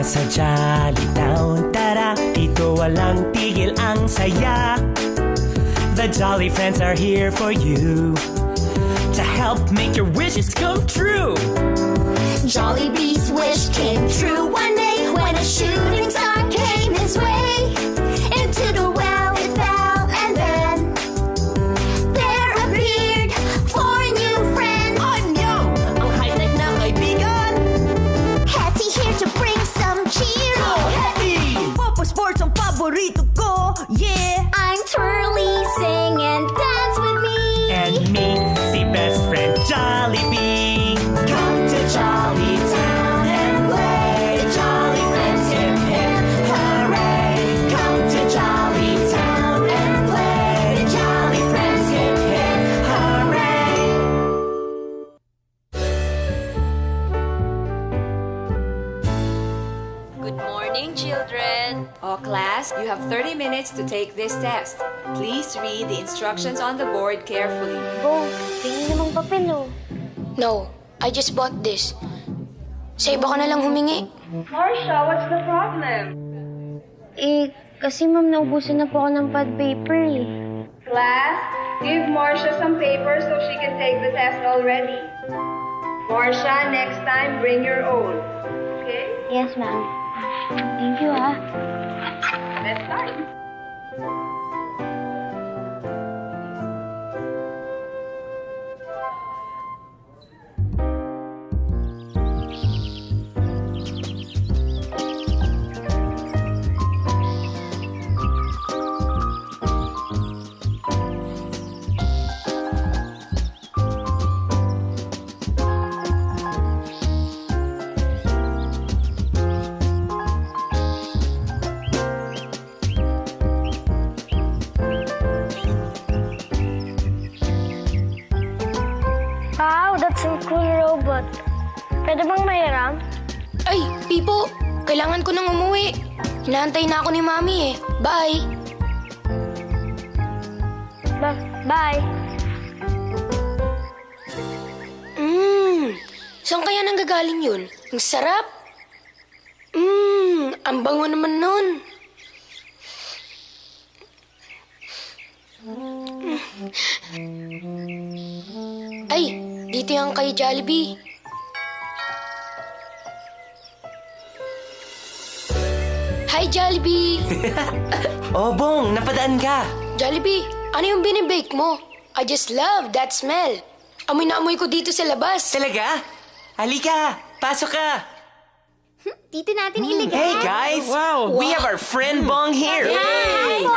na sa Jolly Town. Tara, dito walang tigil ang saya. The Jolly Friends are here for you to help make your wishes come true. Jollibee's wish came true one day when a shooting star came his way. Into the well it fell, and then there appeared four new friends. Oh no! Ang high-tech na kaibigan! Hetty here to bring some cheer. Go Hetty! Papa Sports ang paborito ko, yeah! I'm Twirly, sing and dance with me. And me, si best friend Jollibee. Come to Jolly Town and play. The Jolly Friends, hip hip hooray. Come to Jolly Town and play. The Jolly Friends, hip hip hooray. Good morning, children. Oh, class, you have 30 minutes to take this test. Please read the instructions on the board carefully. Bo, tingin namang papel oh. No, I just bought this. Sa iba ka na lang humingi. Marsha, what's the problem? Kasi ma'am, naubusan na po ako ng pad paper eh. Class, give Marsha some paper so she can take the test already. Marsha, next time, bring your own. Okay? Yes, ma'am. Thank you, ah. Let's start. Wow, that's a cool robot. Pwede bang mahiram? Ay, Pipo, kailangan ko nang umuwi. Hinaantay na ako ni Mami eh. Bye! Bye. Saan kaya nanggagaling yun? Ang sarap! Ang bango naman nun. Ay, dito yung kay Jollibee. Hi, Jollibee! Oh, Bong, napadaan ka. Jollibee, ano yung binibake mo? I just love that smell. Amoy na amoy ko dito sa labas. Talaga? Halika, pasok ka. Dito natin ilagay. Hey, guys! Wow. We have our friend Bong here. Hi, Bong.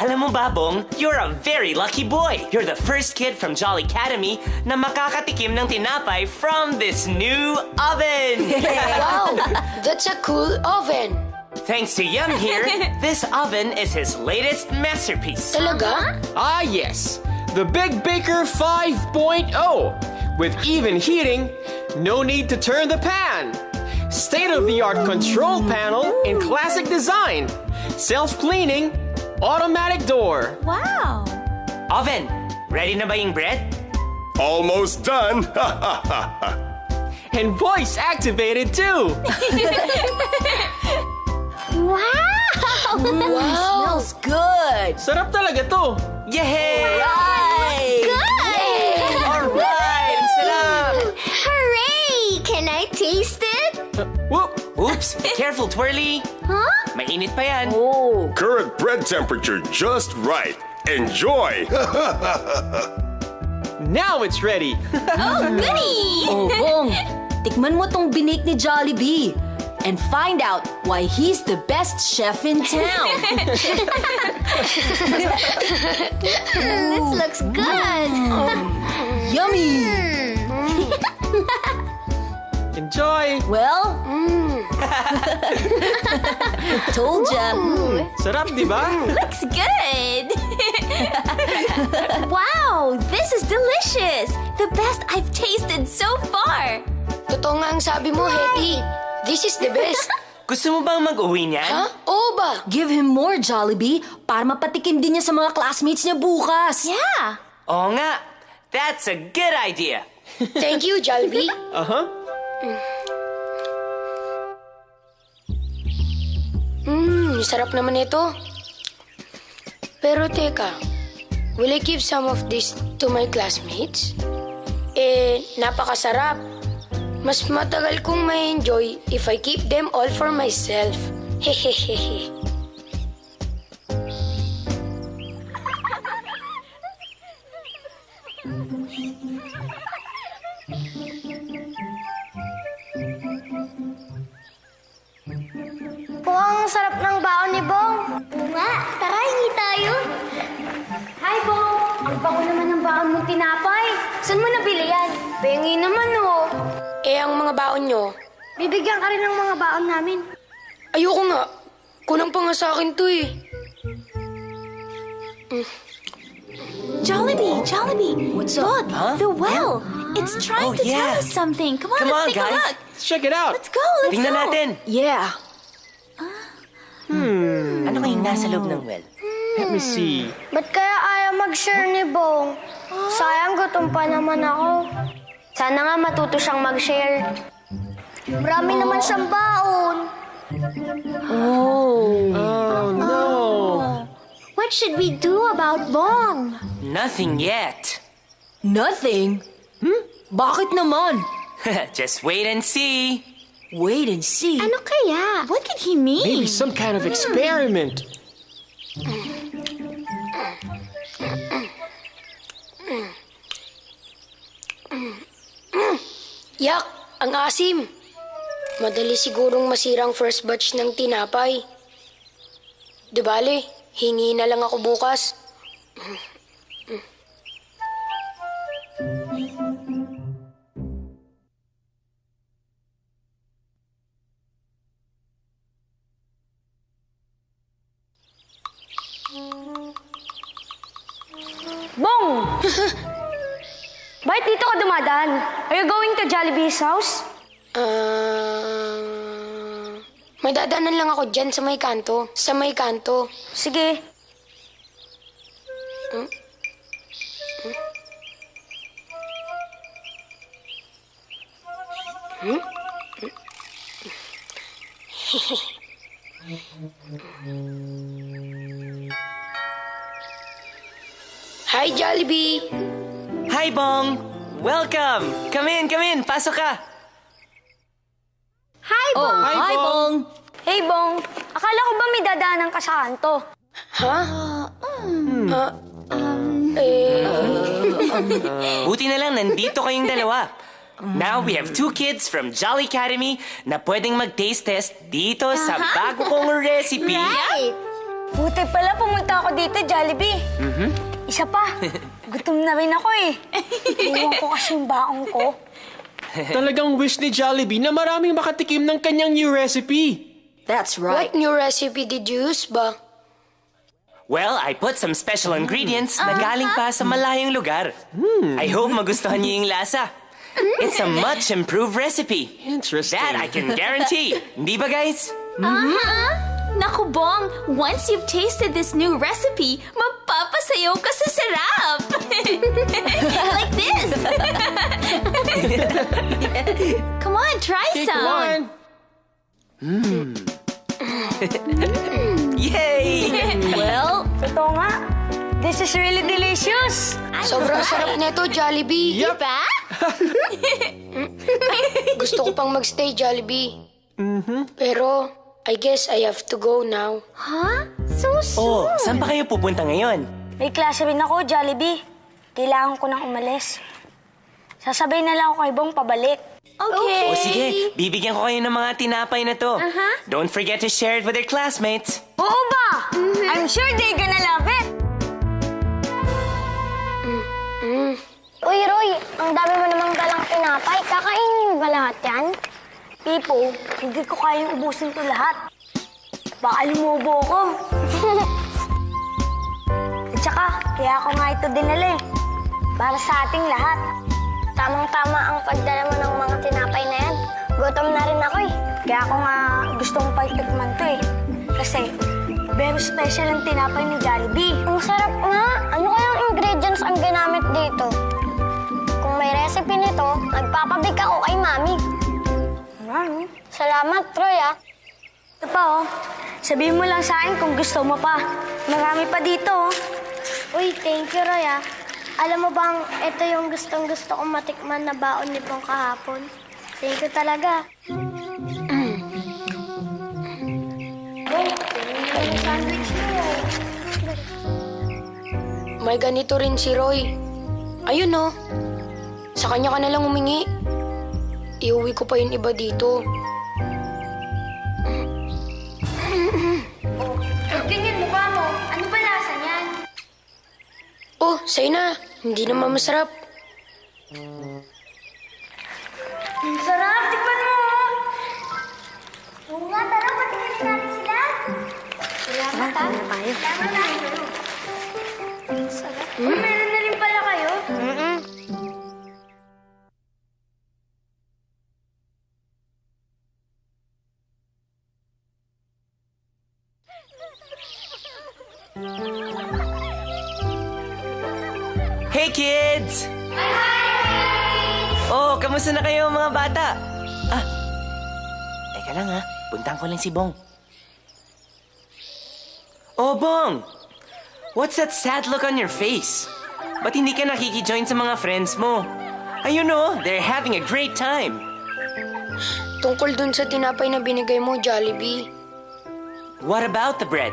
Alam mo ba, Bong, you're a very lucky boy. You're the first kid from Jolly Academy na makakatikim ng tinapay from this new oven. Wow, that's a cool oven. Thanks to Yum here, this oven is his latest masterpiece. Talaga? Ah, yes. The Big Baker 5.0. With even heating, no need to turn the pan. State-of-the-art control panel in classic design. Self-cleaning, automatic door. Wow. Oven, ready na ba yung bread? Almost done. And voice activated too. Wow. Wow! Smells good! Sarap talaga to. Yay! Right! Good. Alright! Ang sarap! Hooray! Can I taste it? Whoop. Oops! Careful, Twirly! Huh? Mainit pa yan. Oh, Current bread temperature just right. Enjoy. Now it's ready. Oh, goody! oh, Bong, tikman mo tong binik ni Jollibee and find out why he's the best chef in town. This looks good. Yummy! Enjoy. Well, told ya. Sarap, di ba? Looks good. Wow, this is delicious. The best I've tasted so far. Totoo nga ang sabi mo, Hetty. This is the best. Gusto mo bang mag-uwi niyan? Ha? Oo ba? Give him more, Jollibee, para mapatikim din niya sa mga classmates niya bukas. Yeah. Oo nga. That's a good idea. Thank you, Jollibee. Uh-huh. sarap naman ito. Pero teka, will I give some of this to my classmates? Napakasarap. Mas matagal kong ma-enjoy if I keep them all for myself. Hehehehe. Mukhang sarap ng baon ni Bong. Oo nga, tara, hingi tayo. Hi, Bong. Ang bango naman ng baon mong tinapay. Saan mo nabili yan? Bengi naman, oh. Ang mga baon nyo, Bibigyan ka rin ng mga baon namin. ayoko nga. Kulang pa nga sa akin to eh. Jollibee, what's up? Huh? The well. It's trying to tell us something. Come on, Come on, let's take a guys. look. Let's check it out. Let's go, let's Tingnan go. natin. Yeah. Ano kayong nasa loob ng well? Let me see. Ba't kaya ayaw mag-share ni Bong? Sayang, gutom pa naman ako. Sana nga matuto siyang mag-share. Marami naman siyang baon. Oh, no. What should we do about Bong? Nothing yet. Nothing? Bakit naman? Just wait and see. Wait and see. Ano kaya? What could he mean? Maybe some kind of experiment. Yak, ang asim. Madali sigurong masirang first batch ng tinapay. Di bale, hingi na lang ako bukas. Bong! Bakit dito ka dumadaan? Are you going to Jollibee's house? May dadaanan lang ako dyan sa may kanto. Sa may kanto. Sige. Hi, Jollibee! Hi, Bong. Welcome. Come in. Pasok ka. Hi, Bong! Hi, Bong. Hey, Bong. Akala ko ba may dadaanan ka sa kanto? Ha? Buti na lang nandito kayong dalawa. Now we have 2 kids from Jolly Academy na pwedeng mag-taste test dito sa bago kong recipe. Right! Buti pala pumunta ako dito, Jollibee. Isa pa, gutom na rin ako eh. Iwan ko kasi yung baong ko. Talagang wish ni Jollibee na maraming makatikim ng kanyang new recipe. That's right. What new recipe did you use ba? Well, I put some special ingredients na galing pa sa malayong lugar. I hope magustuhan niyo yung lasa. It's a much improved recipe. Interesting. That I can guarantee. Hindi ba, guys? Naku, Bong, once you've tasted this new recipe, mapapasayaw ka sa sarap! Like this! Come on, try Okay, some! come on. Yay! Well, Totoo nga, this is really delicious. Sobrang sarap nito, Jollibee. Yup. Diba? Gusto ko pang magstay, Jollibee. Pero, I guess I have to go now. Huh? So Oh, saan pa kayo pupunta ngayon? May klase rin ako, Jollibee. Kailangan ko nang umalis. Sasabay na lang ako kay Bong pabalik. Okay. O sige, bibigyan ko kayo ng mga tinapay na to. Don't forget to share it with your classmates. Oo ba? I'm sure they're gonna love it. Uy, Roy, ang dami mo namang dalang tinapay. Kakainin ba lahat yan? Pipo, hindi ko kayang ubusin to lahat. Baka lumubo ko. At saka, kaya ako nga ito dinala eh. Para sa ating lahat. Tamang-tama ang pagdala mo ng mga tinapay na yan. Gutom na rin ako eh. Kaya ako nga gustong pagtikman to eh. Kasi, very special ang tinapay ni Jollibee. Ang sarap nga. Ano kayang ingredients ang ginamit dito? Kung may recipe nito, magpapabig ako kay Mami. Salamat, Troy ah. Ito pa oh. Sabihin mo lang sa akin kung gusto mo pa. Marami pa dito. Uy, thank you, Roy, ah. Alam mo bang, ito yung gustong-gusto kong matikman na baon ni Bong kahapon. Thank you talaga. Sandwich mo. May ganito rin si Roy. Ayun oh. Sa kanya ka na lang humingi. Iuwi ko pa yung iba dito. Tingin mukha mo. Ano ba lasa niyan? Oh, sa'yo na. Hindi naman masarap. Ang sarap. Tikman mo. Oo nga, tara. Patingin natin sila. Salamat, ha? Salamat, ha? Ang sarap. Oh, meron na rin pala kayo? Hey, kids! Oh, kamusta na kayo mga bata? Teka lang ha. Puntahan ko lang si Bong. Oh, Bong! What's that sad look on your face? Ba't hindi ka nakiki-join sa mga friends mo? Ayun oh, they're having a great time. Tungkol dun sa tinapay na binigay mo, Jollibee. What about the bread?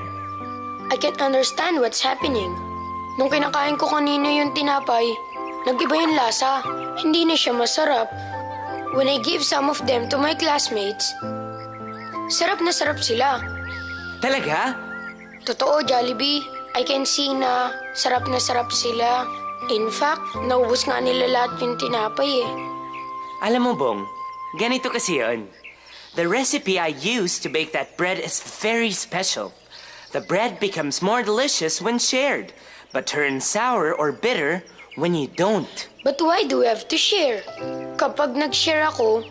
I can't understand what's happening. Nung kinakain ko kanina yung tinapay, nag-iba yung lasa. Hindi na siya masarap. When I give some of them to my classmates, sarap na sarap sila. Talaga? Totoo, Jollibee. I can see na sarap sila. In fact, naubos nga nila lahat yung tinapay eh. Alam mo, Bong, ganito kasi yun. The recipe I used to bake that bread is very special. The bread becomes more delicious when shared, but turns sour or bitter when you don't. But why do we have to share? Kapag nag-share ako,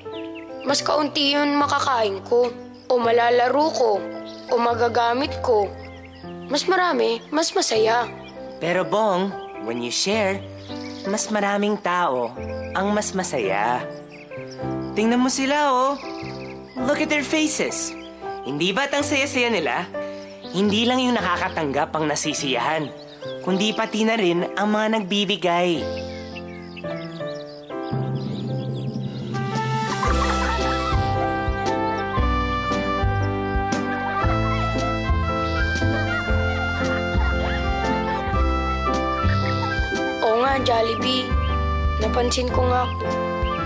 mas kaunti yun makakain ko, o malalaro ko, o magagamit ko. Mas marami, mas masaya. Pero Bong, when you share, mas maraming tao ang mas masaya. Tingnan mo sila, oh. Look at their faces. Hindi ba't ang saya-saya nila? Hindi lang yung nakakatanggap ang nasisiyahan, kundi pati na rin ang mga nagbibigay. Oo nga, Jollibee. Napansin ko nga,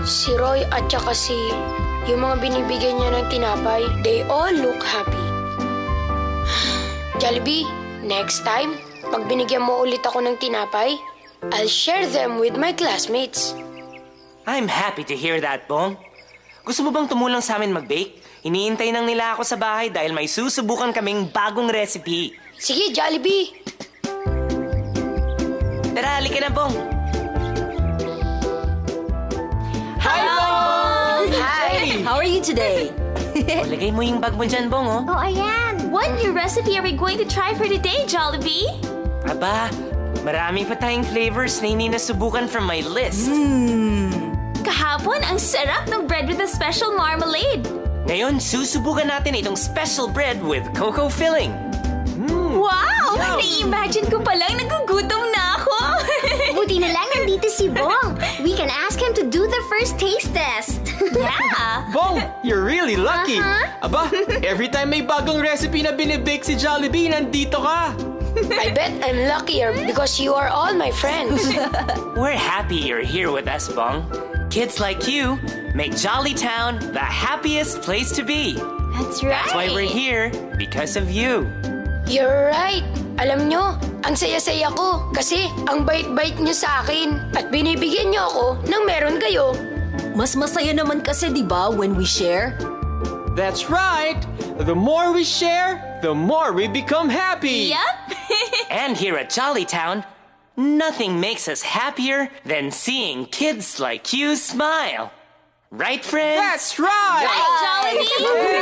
si Roy at saka yung mga binibigyan niya ng tinapay, they all look happy. Jollibee, next time, pag binigyan mo ulit ako ng tinapay, I'll share them with my classmates. I'm happy to hear that, Bong. Gusto mo bang tumulong sa amin mag-bake? Iniintay nang nila ako sa bahay dahil may susubukan kaming bagong recipe. Sige, Jollibee. Tara, halika na, Bong. Hi, Bong! Hi! How are you today? O, lagay mo yung bag mo dyan, Bong, oh. Oh, ayan. What new recipe are we going to try for today, Jollibee? Aba, marami pa tayong flavors na hindi nasubukan from my list. Kahapon, ang sarap ng bread with a special marmalade. Ngayon, susubukan natin itong special bread with cocoa filling. Wow! Yum. Na-imagine ko palang nagugutom na ako. Buti na lang nandito si Bong. We can ask him to do the first taste test. Yeah! Bong, you're really lucky. Aba, every time may bagong recipe na binibake si Jollibee, nandito ka. I bet I'm luckier because you are all my friends. We're happy you're here with us, Bong. Kids like you make Jollytown the happiest place to be. That's right. That's why we're here, because of you. You're right. Alam nyo, ang saya-saya ko kasi ang bait-bait nyo sa akin at binibigyan nyo ako ng meron kayo. Mas masaya naman kasi, di ba, when we share? That's right. The more we share, the more we become happy. Yup. And here at Jollytown, nothing makes us happier than seeing kids like you smile. Right, friends? That's right. Jollibee!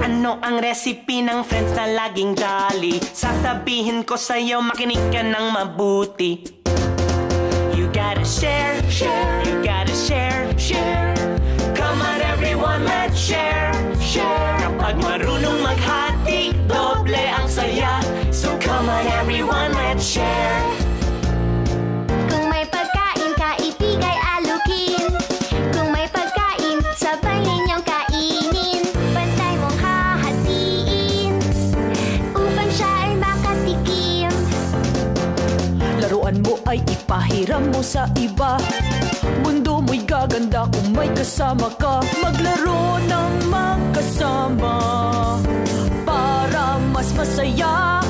Ano ang recipe ng friends na laging jolly? Sasabihin ko sa'yo, makinig ka ng mabuti. You gotta share, share. You gotta share, share. Come on everyone, let's share, share. Kapag marunong mag Ipahiram mo sa iba. Mundo mo'y gaganda kung may kasama ka. Maglaro ng magkasama para mas masaya.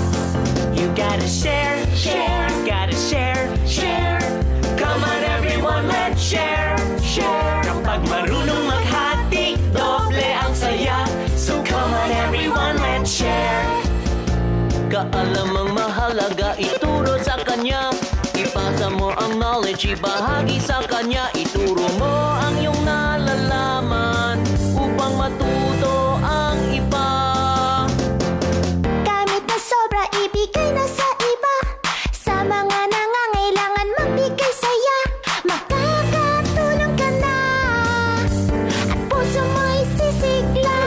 You gotta share, share, gotta share, share. Come on everyone, let's share, share. Kapag marunong maghati, doble ang saya. So come on everyone, let's share. Kaalamang mahalaga, ituro sa kanya. Ipasa mo ang knowledge, ibahagi sa kanya. Ituro mo ang iyong nalalaman upang matuto ang iba. Gamit na sobra, ibigay na sa iba. Sa mga nangangailangan, magbigay saya. Makakatulong ka na at puso mo'y sisigla.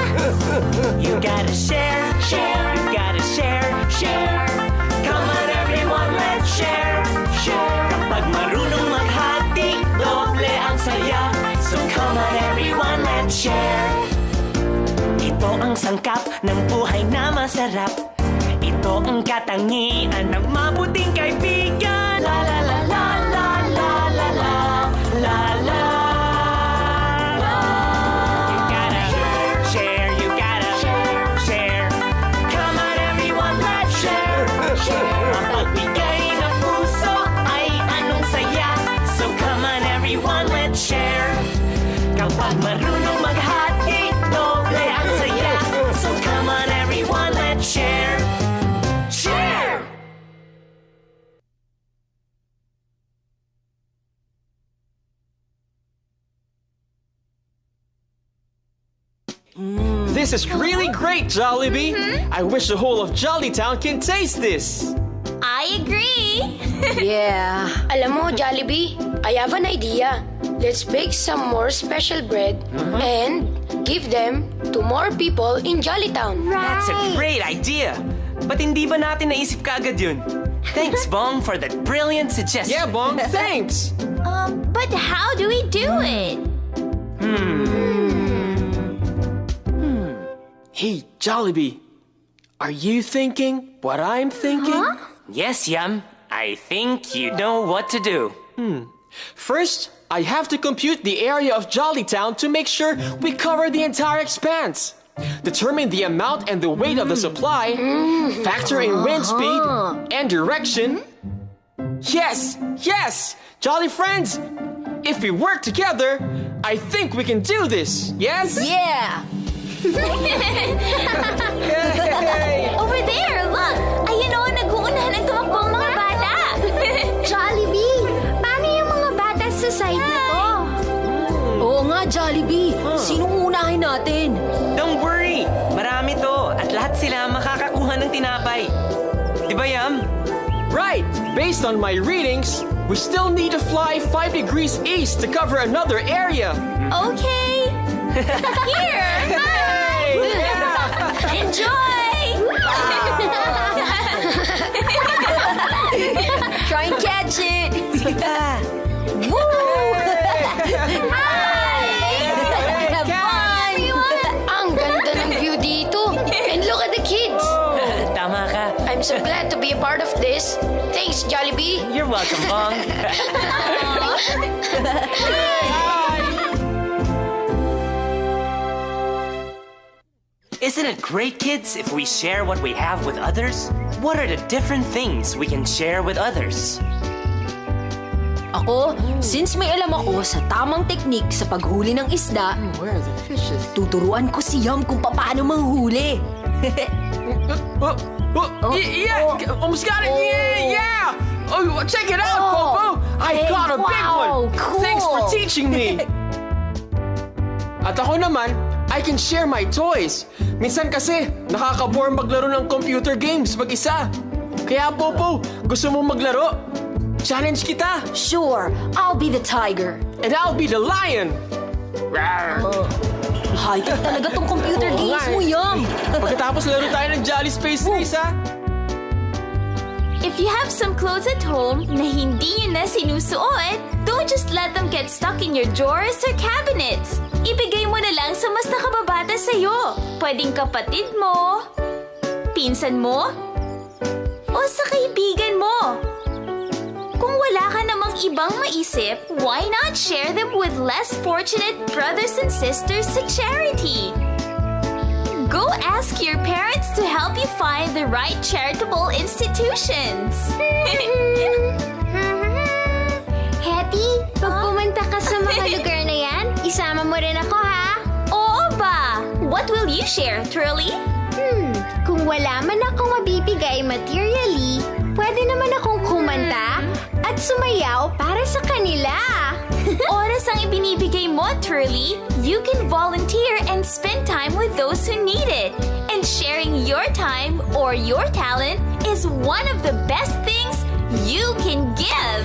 You gotta share, share, you gotta share, share. Come on everyone, let's share, share. Kapag marunong maghati, doble ang saya. So come on everyone, let's share. Ito ang sangkap ng buhay na masarap. Ito ang katangian ng mabuting kaibigan. La la la la la la la la la la. You gotta share, you gotta share. Come on everyone, let's share, share. Ang pagbigay ng puso ay anong saya. So come on everyone, let's share. Kapag marunong maghati, doble ang saya. So come on everyone, let's share, share. This is really great, Jollibee. I wish the whole of Jollytown can taste this. I agree. Yeah. Alam mo, Jollibee, I have an idea. Let's bake some more special bread and give them to more people in Jollytown. That's a great idea. But hindi ba natin naisip kaagad yun? Thanks, Bong, for that brilliant suggestion. Yeah, Bong, thanks. But how do we do it? Hey, Jollibee, are you thinking what I'm thinking? Yes, Yum. I think you know what to do. First, I have to compute the area of Jollytown to make sure we cover the entire expanse. Determine the amount and the weight of the supply. Factor in wind speed and direction. Yes! Yes! Jolly friends! If we work together, I think we can do this. Yes? Yeah. Yay! Over there, look! Ayun o, nag-uunahan ang tumakbo ang mga bata. Jollibee, paano yung mga bata sa side na to? Oo nga, Jollibee. Sinong unahin natin? Don't worry! Marami to at lahat sila makakakuha ng tinapay. Di ba, Yum? Right! Based on my readings, we still need to fly 5 degrees east to cover another area. Okay. Here! Enjoy! Try and catch it. Woo! Have fun! Ang ganda ng view dito. And look at the kids. Tama ka. I'm so glad to be a part of this. Thanks, Jollibee. You're welcome, Bong. Isn't it great, kids, if we share what we have with others? What are the different things we can share with others? Ako, since may alam ako sa tamang teknik sa paghuli ng isda, tuturuan ko si Yum kung paano manghuli. Yeah! Almost got it! Yeah! Oh, check it out, Popo! I got a big one! Cool. Thanks for teaching me! At ako naman, I can share my toys. Minsan kasi, nakaka-bore maglaro ng computer games mag-isa. Kaya, Popo, gusto mo maglaro? Challenge kita! Sure, I'll be the tiger. And I'll be the lion! High-tech talaga tong computer games mo, Yum. Pagkatapos laro tayo ng Jolly Space Race, ha? If you have some clothes at home na hindi yun na sinusuot, don't just let them get stuck in your drawers or cabinets. Ibigay mo na lang sa mas nakababata sa'yo. Pwedeng kapatid mo, pinsan mo, o sa kaibigan mo. Kung wala ka namang ibang maisip, why not share them with less fortunate brothers and sisters sa charity? Go ask your parents to help you find the right charitable institutions. Happy, pag pumunta ka sa mga lugar na yan, isama mo rin ako, ha? Oo ba? What will you share, Truly? Kung wala man akong mabibigay materially, pwede naman akong kumanta at sumayaw para sa kanila. Oras ang ibinibigay mo, Truly. You can volunteer and spend time with those who need it. And sharing your time or your talent is one of the best things you can give.